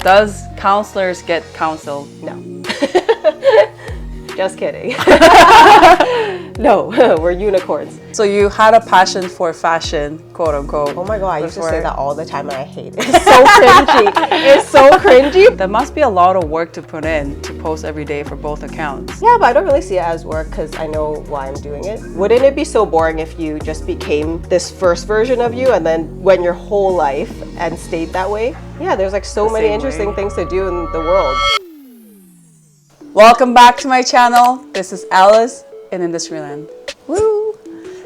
Does counselors get counseled? No. Just kidding. No, we're unicorns. So you had a passion for fashion, quote unquote. Oh my god, I used to say that all the time and I hate it. It's so cringy. It's so cringy. There must be a lot of work to put in to post every day for both accounts. Yeah, but I don't really see it as work because I know why I'm doing it. Wouldn't it be so boring if you just became this first version of you and then went your whole life and stayed that way? Yeah, there's like so many interesting things to do in the world. Welcome back to my channel. This is Alice in Industryland. Woo!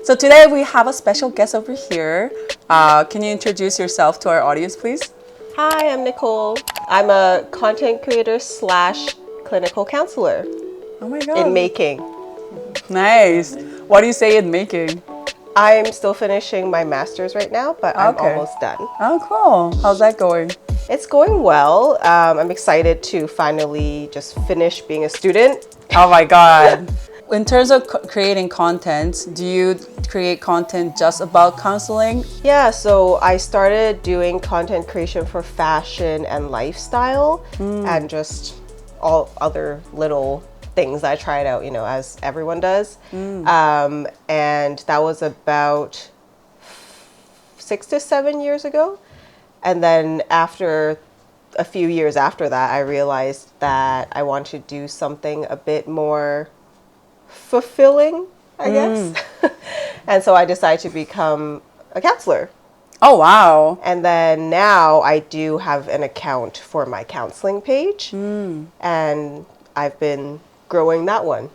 So today we have a special guest over here. Can you introduce yourself to our audience, please? Hi, I'm Nicole. I'm a content creator / clinical counselor. Oh my god. In making. Nice. What do you say in making? I'm still finishing my master's right now, but I'm almost done. Oh, cool. How's that going? It's going well. I'm excited to finally just finish being a student. Oh my god. In terms of creating content, do you create content just about counseling? Yeah, so I started doing content creation for fashion and lifestyle and just all other little things I tried out, you know, as everyone does. And that was about 6 to 7 years ago. And then after a few years after that, I realized that I wanted to do something a bit more fulfilling, I guess. And so I decided to become a counselor. Oh, wow. And then now I do have an account for my counseling page. And I've been growing that one.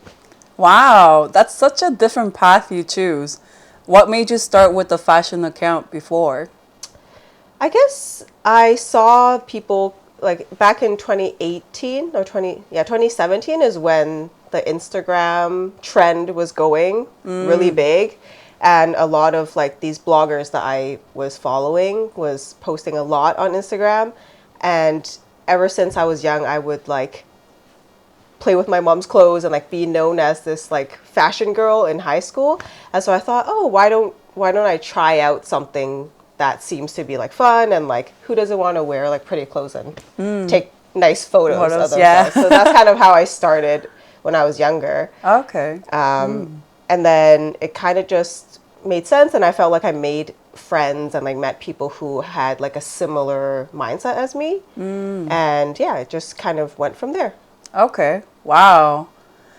Wow, that's such a different path you choose. What made you start with the fashion account before? I guess I saw people like back in 2018 or 2017 is when the Instagram trend was going really big. And a lot of like these bloggers that I was following was posting a lot on Instagram. And ever since I was young, I would like play with my mom's clothes and like be known as this like fashion girl in high school. And so I thought, oh, why don't I try out something that seems to be like fun, and like who doesn't want to wear like pretty clothes and take nice photos of themselves. So that's kind of how I started when I was younger. Okay. And then it kind of just made sense, and I felt like I made friends and like met people who had like a similar mindset as me. And yeah, it just kind of went from there. Okay. Wow.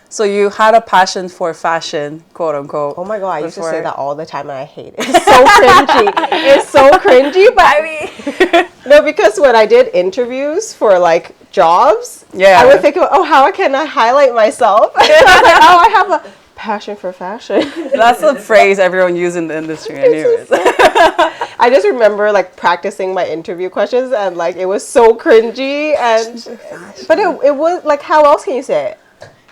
So you had a passion for fashion, quote unquote. Oh my god, I used to say that all the time and I hate it. It's so cringy. It's so cringy, but I mean, no, because when I did interviews for like jobs, I would think, oh, how can I highlight myself? I was like, oh, I have a passion for fashion. That's the phrase everyone uses in the industry anyways. I just remember like practicing my interview questions and like it was so cringy, and but it was like, how else can you say it?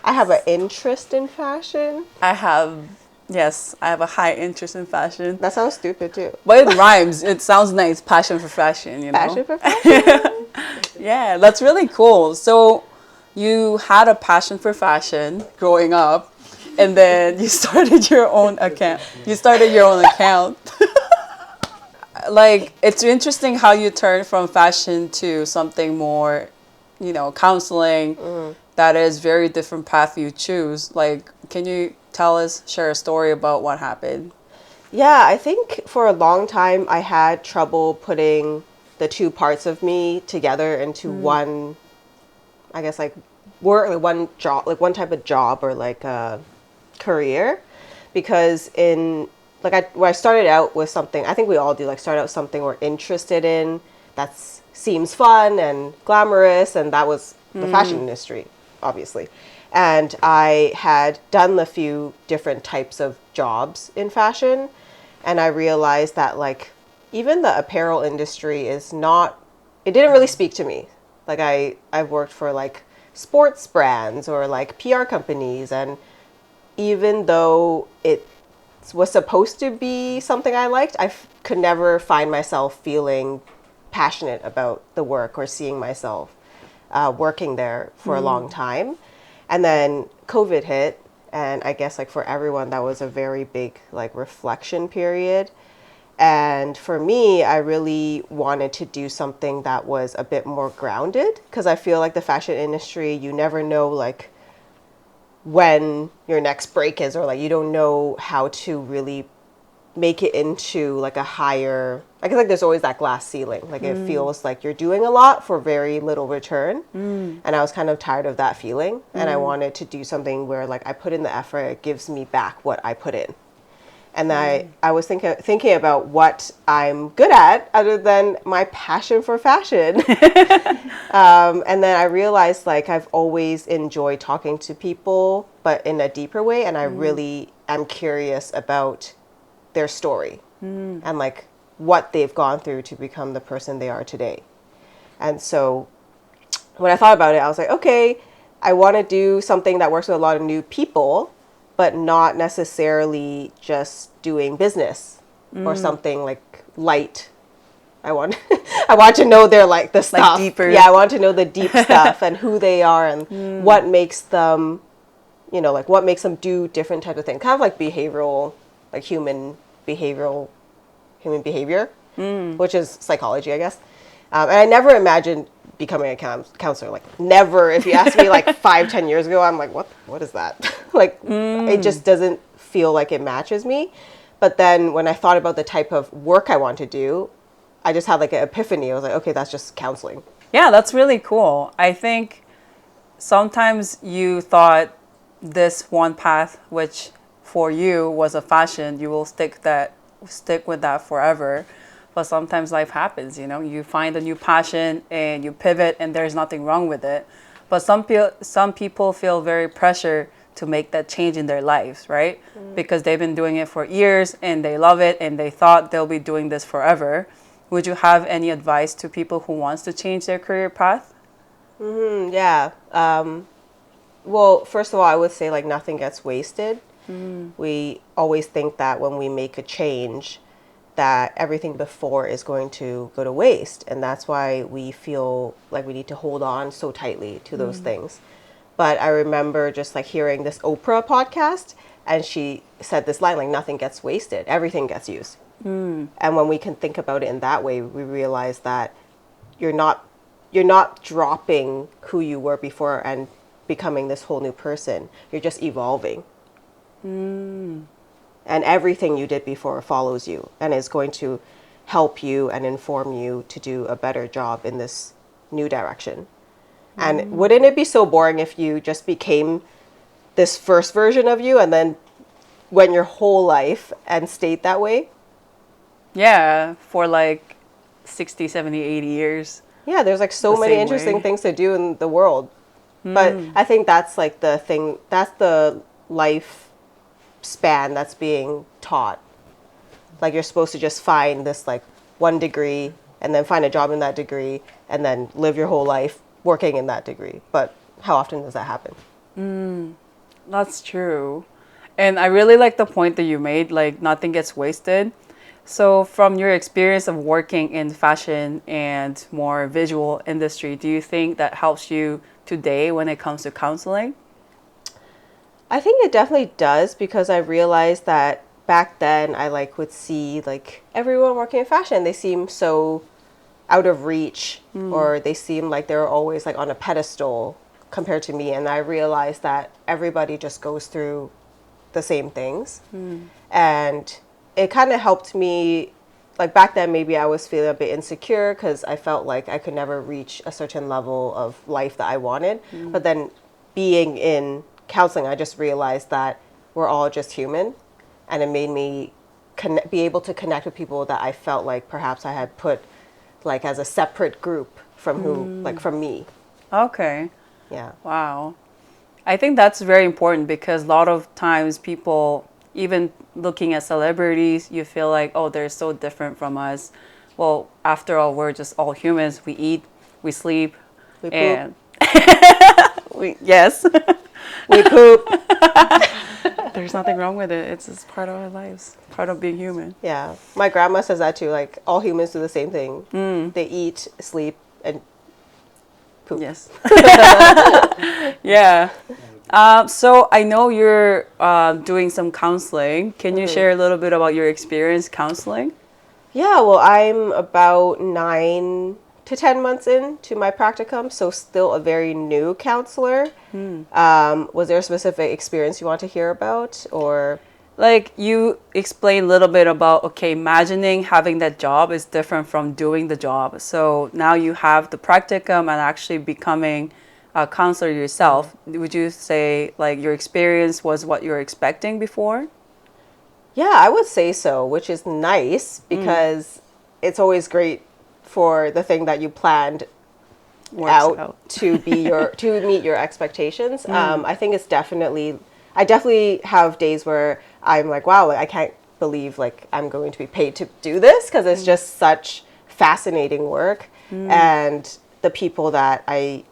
I have an interest in fashion. I have a high interest in fashion. That sounds stupid too. But it rhymes. It sounds nice. Passion for fashion, you know? Passion for fashion? Yeah, that's really cool. So you had a passion for fashion growing up, and then you started your own account. Like, it's interesting how you turned from fashion to something more, you know, counseling. That is very different path you choose. Like, can you share a story about what happened? Yeah, I think for a long time I had trouble putting the two parts of me together into one, I guess like work, like one job, like one type of job or like a career, because when I started out with something, I think we all do, like start out something we're interested in that seems fun and glamorous, and that was the fashion industry, obviously. And I had done a few different types of jobs in fashion, and I realized that like even the apparel industry it didn't really speak to me. Like I've worked for like sports brands or like PR companies, and even though it was supposed to be something I liked, I could never find myself feeling passionate about the work or seeing myself working there for a long time. And then COVID hit, and I guess like for everyone that was a very big like reflection period. And for me, I really wanted to do something that was a bit more grounded, because I feel like the fashion industry, you never know like when your next break is, or like you don't know how to really make it into like a higher, I feel like there's always that glass ceiling. Like it feels like you're doing a lot for very little return. And I was kind of tired of that feeling. And I wanted to do something where like I put in the effort, it gives me back what I put in. And I was thinking about what I'm good at other than my passion for fashion. And then I realized like I've always enjoyed talking to people, but in a deeper way. And I really am curious about their story and like what they've gone through to become the person they are today. And so when I thought about it, I was like, okay, I want to do something that works with a lot of new people, but not necessarily just doing business or something like light. I want I want to know their like the stuff. Like deeper. Yeah, I want to know the deep stuff and who they are and what makes them, you know, like what makes them do different types of things. Kind of like behavioral, like human behavior, which is psychology, I guess. And I never imagined becoming a counselor. Like never. If you asked me like 5-10 years ago, I'm like, what is that? Like it just doesn't feel like it matches me. But then when I thought about the type of work I want to do, I just had like an epiphany. I was like, okay, that's just counseling. Yeah, that's really cool. I think sometimes you thought this one path, which for you was a fashion, you will stick with that forever. But sometimes life happens, you know, you find a new passion and you pivot and there's nothing wrong with it. But some people feel very pressure to make that change in their lives, right? Because they've been doing it for years and they love it and they thought they'll be doing this forever. Would you have any advice to people who wants to change their career path? Yeah. Well, first of all, I would say like nothing gets wasted. We always think that when we make a change, that everything before is going to go to waste. And that's why we feel like we need to hold on so tightly to those things. But I remember just like hearing this Oprah podcast, and she said this line, like nothing gets wasted, everything gets used. And when we can think about it in that way, we realize that you're not dropping who you were before and becoming this whole new person. You're just evolving. And everything you did before follows you and is going to help you and inform you to do a better job in this new direction. And wouldn't it be so boring if you just became this first version of you and then went your whole life and stayed that way? Yeah, for like 60, 70, 80 years. Yeah, there's like so many interesting things to do in the world. But I think that's like the thing, that's the life span that's being taught. Like you're supposed to just find this like one degree and then find a job in that degree and then live your whole life working in that degree. But how often does that happen? That's true. And I really like the point that you made, like nothing gets wasted. So from your experience of working in fashion and more visual industry, do you think that helps you today when it comes to counseling? I think it definitely does, because I realized that back then I like would see like everyone working in fashion, they seem so out of reach, or they seem like they're always like on a pedestal compared to me. And I realized that everybody just goes through the same things. And it kind of helped me, like back then maybe I was feeling a bit insecure because I felt like I could never reach a certain level of life that I wanted. But then being in counseling, I just realized that we're all just human, and it made me be able to connect with people that I felt like perhaps I had put like as a separate group from from me. Okay. Yeah. Wow. I think that's very important because a lot of times people, even looking at celebrities, you feel like, oh, they're so different from us. Well, after all, we're just all humans. We eat, we sleep, We poop. and yes. We poop. There's nothing wrong with it. It's just part of our lives, part of being human. Yeah. My grandma says that too. Like all humans do the same thing. They eat, sleep, and poop. Yes. Yeah. So I know you're doing some counseling. Can you share a little bit about your experience counseling? Yeah, well, I'm about 9 to 10 months into my practicum, so still a very new counselor. Was there a specific experience you want to hear about, or? Like you explained a little bit about, okay, imagining having that job is different from doing the job. So now you have the practicum and actually becoming a counselor yourself. Would you say like your experience was what you were expecting before? Yeah, I would say so, which is nice because it's always great for the thing that you planned Works out out. to be your to meet your expectations. I think it's definitely I definitely have days where I'm like, wow, like I can't believe like I'm going to be paid to do this because it's just such fascinating work, and the people that I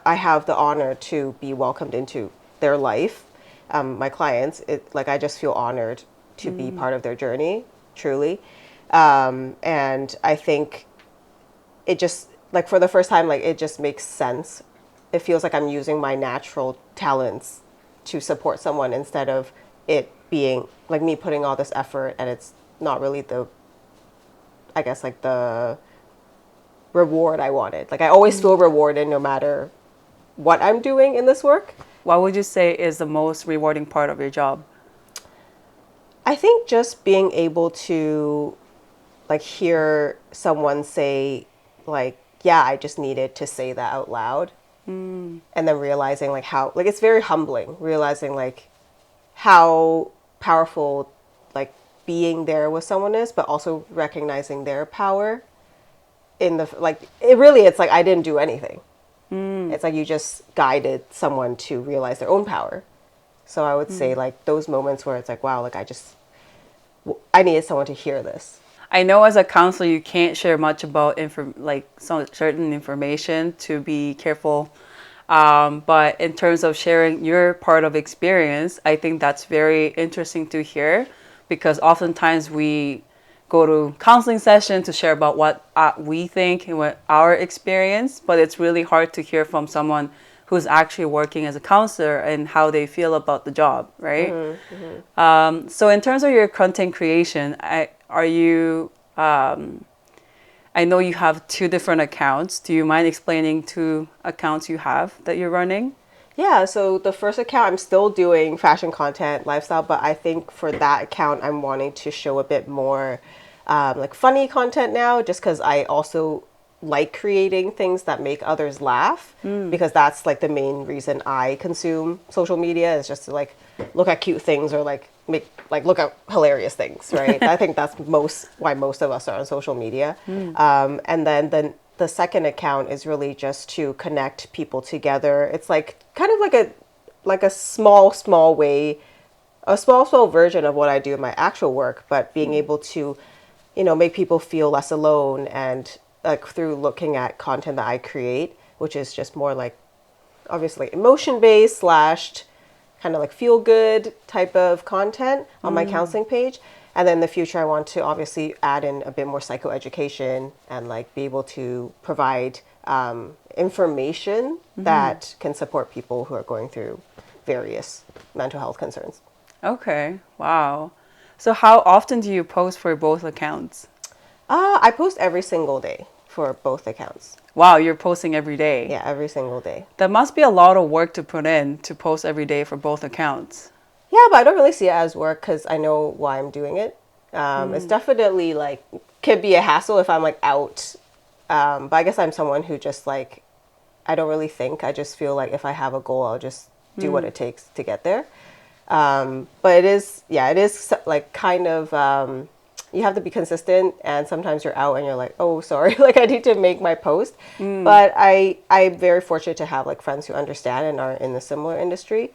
have the honor to be welcomed into their life, my clients, it like I just feel honored to be part of their journey, truly. And I think it just like for the first time, like it just makes sense. It feels like I'm using my natural talents to support someone instead of it being like me putting all this effort and it's not really the, I guess, like the reward I wanted. Like I always feel rewarded no matter what I'm doing in this work. What would you say is the most rewarding part of your job? I think just being able to like hear someone say like, yeah, I just needed to say that out loud, and then realizing like how like it's very humbling realizing like how powerful like being there with someone is, but also recognizing their power in the like it really it's like I didn't do anything. It's like you just guided someone to realize their own power. So I would say like those moments where it's like, wow, like I needed someone to hear this. I know as a counselor you can't share much about like some certain information to be careful. But in terms of sharing your part of experience, I think that's very interesting to hear because oftentimes we go to counseling session to share about what we think and what our experience, but it's really hard to hear from someone who's actually working as a counselor and how they feel about the job, right? So in terms of your content creation, are you? I know you have two different accounts. Do you mind explaining two accounts you have that you're running? Yeah, so the first account, I'm still doing fashion content, lifestyle, but I think for that account, I'm wanting to show a bit more like funny content now, just because I also like creating things that make others laugh, because that's like the main reason I consume social media is just to like look at cute things or like make like look at hilarious things, right? I think that's why most of us are on social media. And then the second account is really just to connect people together. It's like kind of like a small way, a small version of what I do in my actual work, but being able to, make people feel less alone and like through looking at content that I create, which is just more like obviously emotion based slash kind of like feel good type of content on my counseling page. And then in the future, I want to obviously add in a bit more psychoeducation and like be able to provide information that can support people who are going through various mental health concerns. Okay, wow. So how often do you post for both accounts? I post every single day for both accounts. Wow, you're posting every day. Yeah, every single day. That must be a lot of work to put in to post every day for both accounts. Yeah, but I don't really see it as work because I know why I'm doing it. It's definitely like could be a hassle if I'm like out. But I guess I'm someone who just like I don't really think. I just feel like if I have a goal, I'll just do what it takes to get there. But it is like kind of you have to be consistent, and sometimes you're out and you're like, oh, sorry, like I need to make my post. But I'm very fortunate to have like friends who understand and are in a similar industry,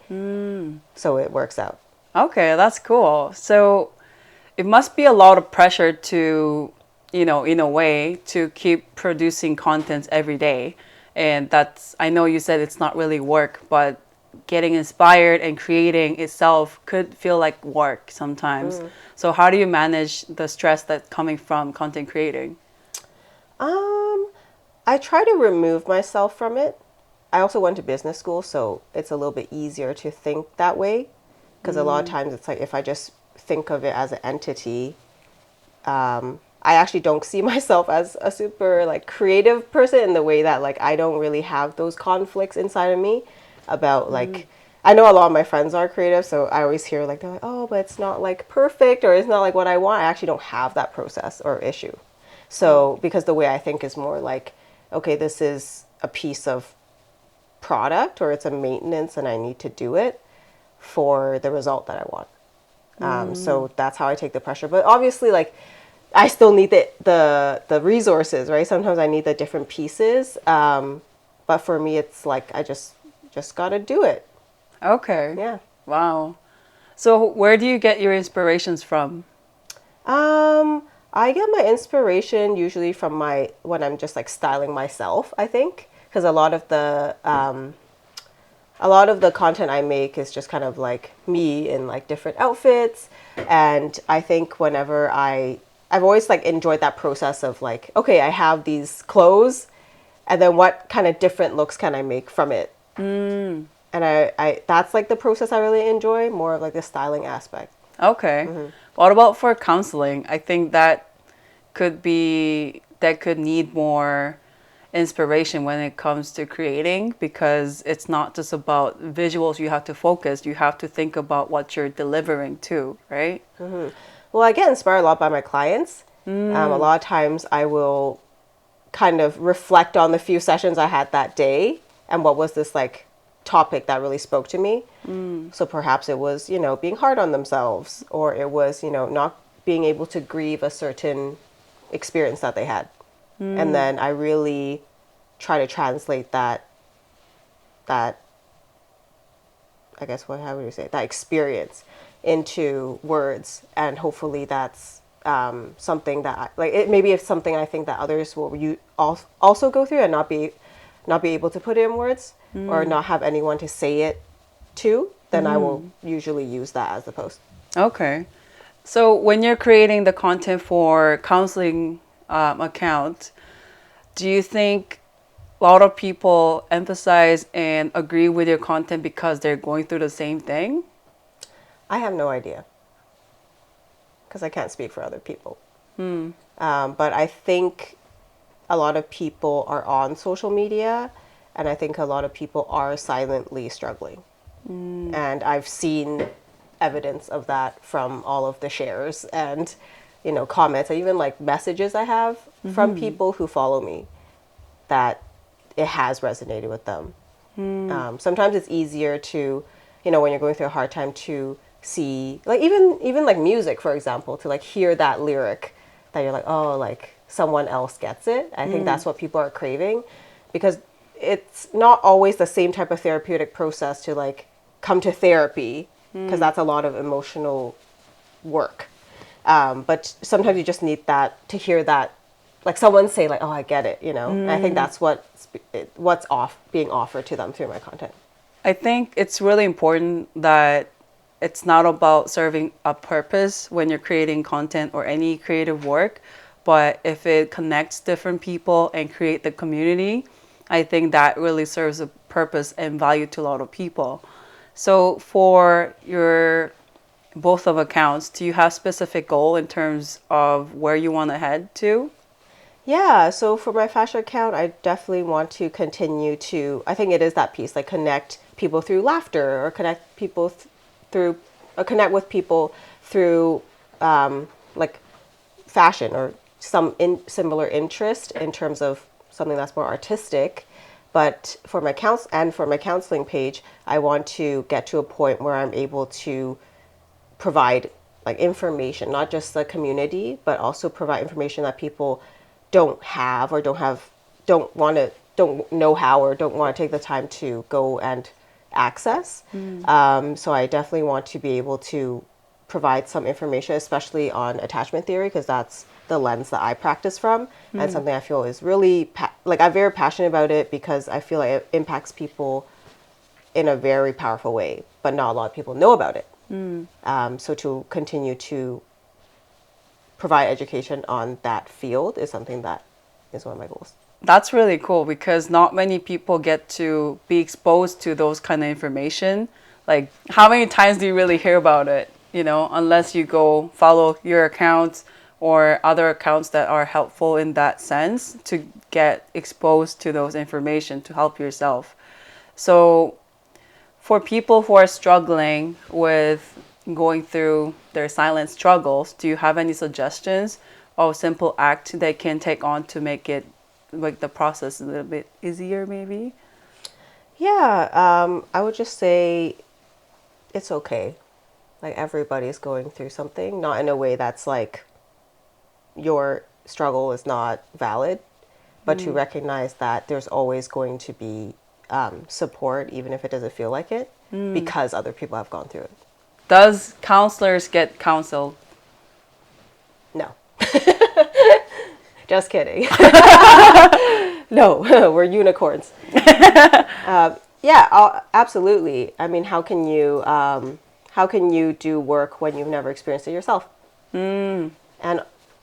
so it works out. Okay, that's cool. So it must be a lot of pressure to, in a way, to keep producing content every day. And that's, I know you said it's not really work, but getting inspired and creating itself could feel like work sometimes. So how do you manage the stress that's coming from content creating? I try to remove myself from it. I also went to business school, so it's a little bit easier to think that way. Because a lot of times it's like if I just think of it as an entity, I actually don't see myself as a super like creative person in the way that like I don't really have those conflicts inside of me about like I know a lot of my friends are creative, so I always hear like they're like, oh, but it's not like perfect or it's not like what I want. I actually don't have that process or issue. So because the way I think is more like, okay, this is a piece of product or it's a maintenance and I need to do it for the result that I want. So that's how I take the pressure. But obviously, like, I still need the resources, right? Sometimes I need the different pieces. But for me, it's like I just gotta do it. Okay. Yeah. Wow. So where do you get your inspirations from? I get my inspiration usually from when I'm just like styling myself, I think, because a lot of the content I make is just kind of like me in like different outfits. And I think whenever I've always like enjoyed that process of like, okay, I have these clothes and then what kind of different looks can I make from it? And I that's like the process I really enjoy, more of like the styling aspect. Okay. What about for counseling? I think that could need more inspiration when it comes to creating, because it's not just about visuals. You have to focus. You have to think about what you're delivering too, right? Well, I get inspired a lot by my clients. A lot of times I will kind of reflect on the few sessions I had that day and what was this like topic that really spoke to me. So perhaps it was, being hard on themselves, or it was, not being able to grieve a certain experience that they had. And then I really try to translate that I guess how would you say it? That experience into words, and hopefully that's something that maybe it's something I think that others will also go through and not be able to put it in words, or not have anyone to say it to. Then I will usually use that as the post. Okay. So when you're creating the content for counseling account, do you think a lot of people emphasize and agree with your content because they're going through the same thing? I have no idea, because I can't speak for other people. But I think a lot of people are on social media, and I think a lot of people are silently struggling. And I've seen evidence of that from all of the shares and, comments, and even like messages I have from people who follow me, that it has resonated with them. Sometimes it's easier to, when you're going through a hard time, to see, like even like music, for example, to like hear that lyric that you're like, oh, like someone else gets it. I think that's what people are craving, because it's not always the same type of therapeutic process to like come to therapy, because that's a lot of emotional work. But sometimes you just need that, to hear that, like someone say like, oh, I get it, And I think that's what's being offered to them through my content. I think it's really important that it's not about serving a purpose when you're creating content or any creative work, but if it connects different people and create the community, I think that really serves a purpose and value to a lot of people. So for your both of accounts, do you have specific goal in terms of where you want to head to? Yeah, so for my fashion account, I definitely want to continue to, I think it is that piece, like connect people through laughter, or connect people through, or connect with people through like fashion, or some similar interest in terms of something that's more artistic. But for my counseling page, I want to get to a point where I'm able to provide like information, not just the community, but also provide information that people don't have, or don't know how, or don't want to take the time to go and access. So I definitely want to be able to provide some information, especially on attachment theory, because that's the lens that I practice from, and something I feel is really I'm very passionate about it, because I feel like it impacts people in a very powerful way, but not a lot of people know about it. So to continue to provide education on that field is something that is one of my goals. That's really cool, because not many people get to be exposed to those kind of information. Like, how many times do you really hear about it? Unless you go follow your accounts or other accounts that are helpful in that sense to get exposed to those information to help yourself. So for people who are struggling with going through their silent struggles, do you have any suggestions of simple act they can take on to make it like the process a little bit easier maybe? Yeah, I would just say it's okay. Like everybody's going through something, not in a way that's like your struggle is not valid, but to recognize that there's always going to be support, even if it doesn't feel like it, because other people have gone through it. Does counselors get counseled? No. Just kidding. No, we're unicorns. Yeah, absolutely. I mean, how can you do work when you've never experienced it yourself? And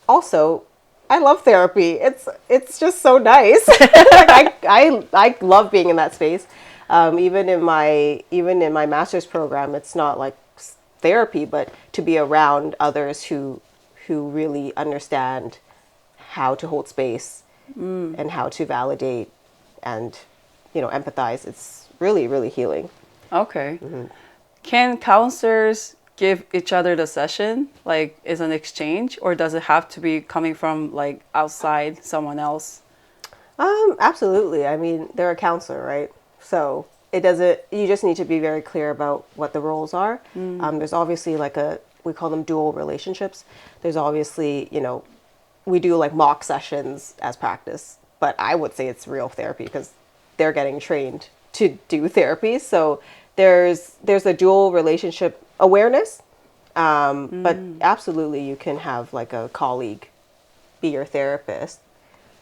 also, I love therapy. It's just so nice. Like I love being in that space. Even in my master's program, it's not like therapy, but to be around others who really understand how to hold space and how to validate and empathize. It's really, really healing. Okay. Can counselors give each other the session, like is an exchange, or does it have to be coming from like outside someone else? Absolutely. I mean, they're a counselor, right? So it doesn't. You just need to be very clear about what the roles are. There's obviously we call them dual relationships. There's obviously, we do like mock sessions as practice, but I would say it's real therapy because they're getting trained to do therapy. So there's a dual relationship awareness, but absolutely you can have like a colleague be your therapist.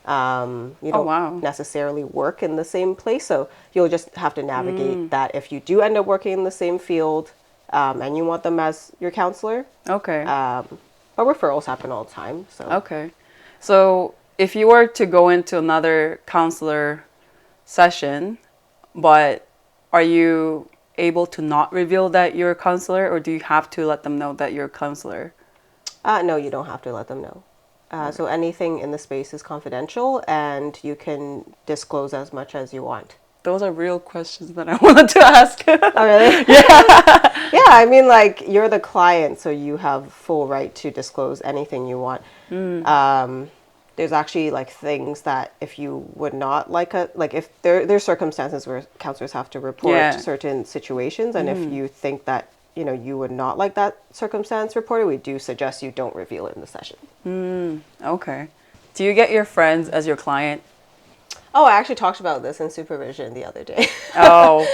You don't necessarily work in the same place, so you'll just have to navigate that if you do end up working in the same field and you want them as your counselor. Okay. But referrals happen all the time. So Okay. So if you were to go into another counselor session, but are you able to not reveal that you're a counselor, or do you have to let them know that you're a counselor? No, you don't have to let them know. So anything in the space is confidential, and you can disclose as much as you want. Those are real questions that I wanted to ask. Oh, really? Yeah. Yeah, I mean, like, you're the client, so you have full right to disclose anything you want. There's actually, like, things that if you would not like if there's circumstances where counselors have to report certain situations, and if you think that, you would not like that circumstance reported, we do suggest you don't reveal it in the session. Okay. Do you get your friends as your client? Oh, I actually talked about this in supervision the other day. Oh.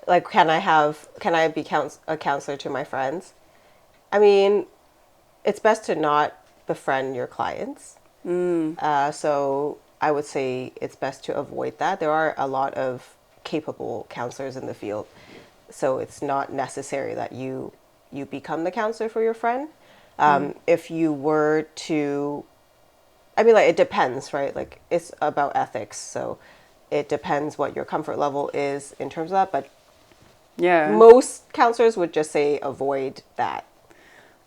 Like, can I be a counselor to my friends? I mean, it's best to not befriend your clients. So I would say it's best to avoid that. There are a lot of capable counselors in the field, so it's not necessary that you become the counselor for your friend. If you were to, I mean, like, it depends, right? Like, it's about ethics, so it depends what your comfort level is in terms of that, but most counselors would just say avoid that.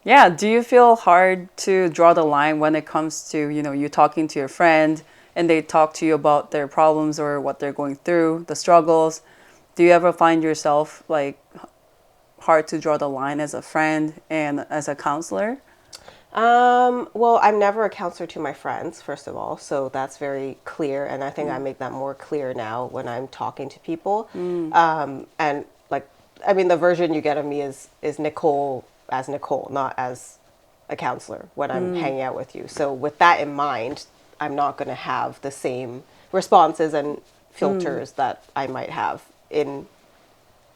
Yeah, do you feel hard to draw the line when it comes to, you talking to your friend and they talk to you about their problems or what they're going through, the struggles? Do you ever find yourself like hard to draw the line as a friend and as a counselor? Well, I'm never a counselor to my friends, first of all, so that's very clear, and I think I make that more clear now when I'm talking to people. And like, I mean, the version you get of me is Nicole as Nicole, not as a counselor when I'm hanging out with you. So with that in mind, I'm not going to have the same responses and filters that I might have in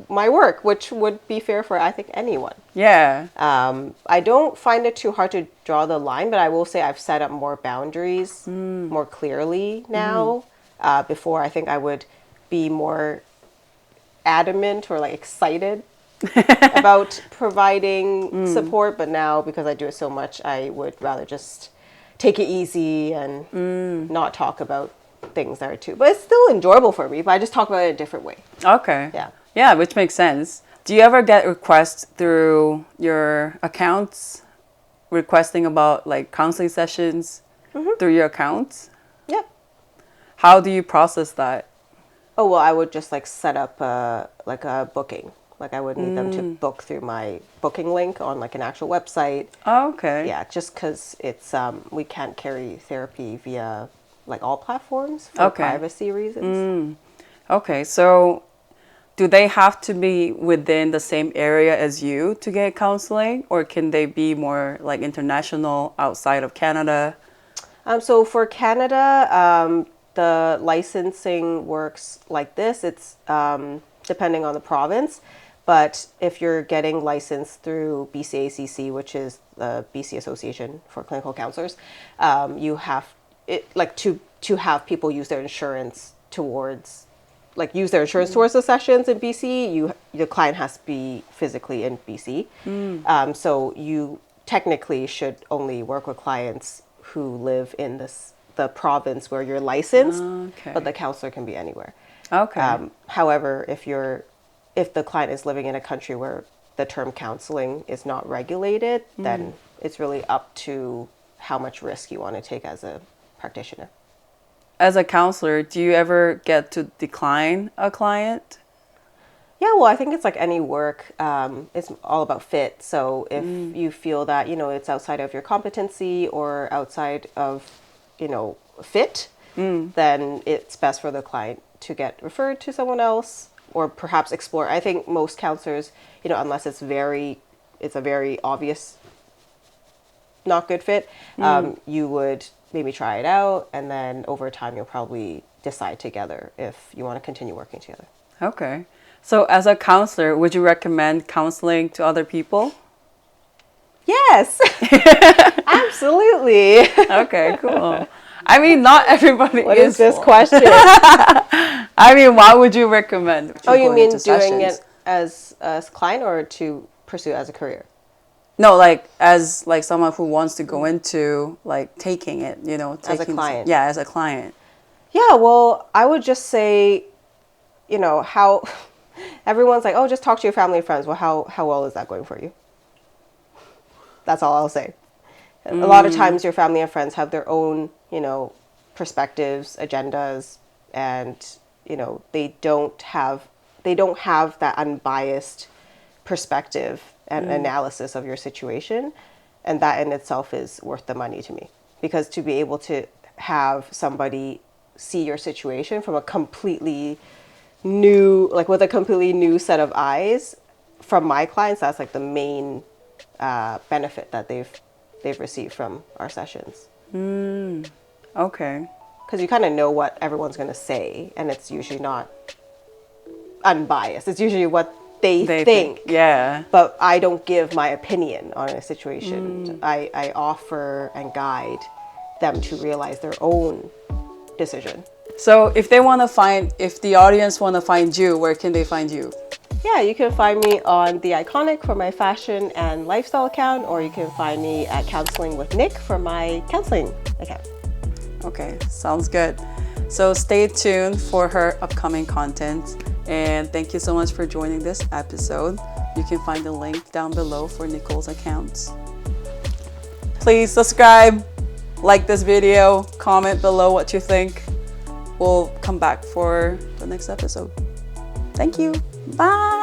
my work, which would be fair for, I think, anyone. Yeah. I don't find it too hard to draw the line, but I will say I've set up more boundaries more clearly now. Before, I think I would be more adamant or like excited about providing support, but now because I do it so much, I would rather just take it easy and not talk about things that are too. But it's still enjoyable for me, but I just talk about it in a different way. Okay. Yeah. Yeah, which makes sense. Do you ever get requests through your accounts requesting about like counseling sessions through your accounts? Yep. How do you process that? Oh, well, I would just like set up like a booking. Like I would need them to book through my booking link on like an actual website. Oh, okay. Yeah, just because it's we can't carry therapy via like all platforms for Okay. privacy reasons. Okay, so do they have to be within the same area as you to get counseling, or can they be more like international outside of Canada? So for Canada, the licensing works like this. It's depending on the province, but if you're getting licensed through BCACC, which is the BC Association for Clinical Counselors, you have it like to have people use their insurance towards towards the sessions in BC. The client has to be physically in BC, so you technically should only work with clients who live in the province where you're licensed, Okay. but the counselor can be anywhere. Okay. However, if the client is living in a country where the term counseling is not regulated, then it's really up to how much risk you want to take as a practitioner. As a counselor, do you ever get to decline a client? Yeah, well, I think it's like any work. It's all about fit. So if you feel that, it's outside of your competency or outside of, fit, then it's best for the client to get referred to someone else or perhaps explore. I think most counselors, unless it's a very obvious not good fit, you would maybe try it out, and then over time you'll probably decide together if you want to continue working together. Okay. So as a counselor, would you recommend counseling to other people? Yes, absolutely. Okay, cool. I mean, not everybody What is is this full. question? I mean, why would you recommend? Oh, you going mean into doing sessions? it as a client or to pursue as a career? No, like as like someone who wants to go into like taking it, As a client. Yeah, as a client. Yeah, well, I would just say, how everyone's like, oh, just talk to your family and friends. Well, how well is that going for you? That's all I'll say. A lot of times your family and friends have their own, perspectives, agendas, and, they don't have that unbiased perspective and analysis of your situation. And that in itself is worth the money to me. Because to be able to have somebody see your situation from a completely new, like with a completely new set of eyes from my clients, that's like the main benefit that they've received from our sessions. Okay. Because you kind of know what everyone's going to say, and it's usually not unbiased. It's usually what they think. Yeah. But I don't give my opinion on a situation. I offer and guide them to realize their own decision. So if the audience want to find you, where can they find you? Yeah, you can find me on The Iconic for my fashion and lifestyle account, or you can find me at Counseling with Nick for my counseling account. Okay, sounds good. So stay tuned for her upcoming content. And thank you so much for joining this episode. You can find the link down below for Nicole's accounts. Please subscribe, like this video, comment below what you think. We'll come back for the next episode. Thank you. Bye.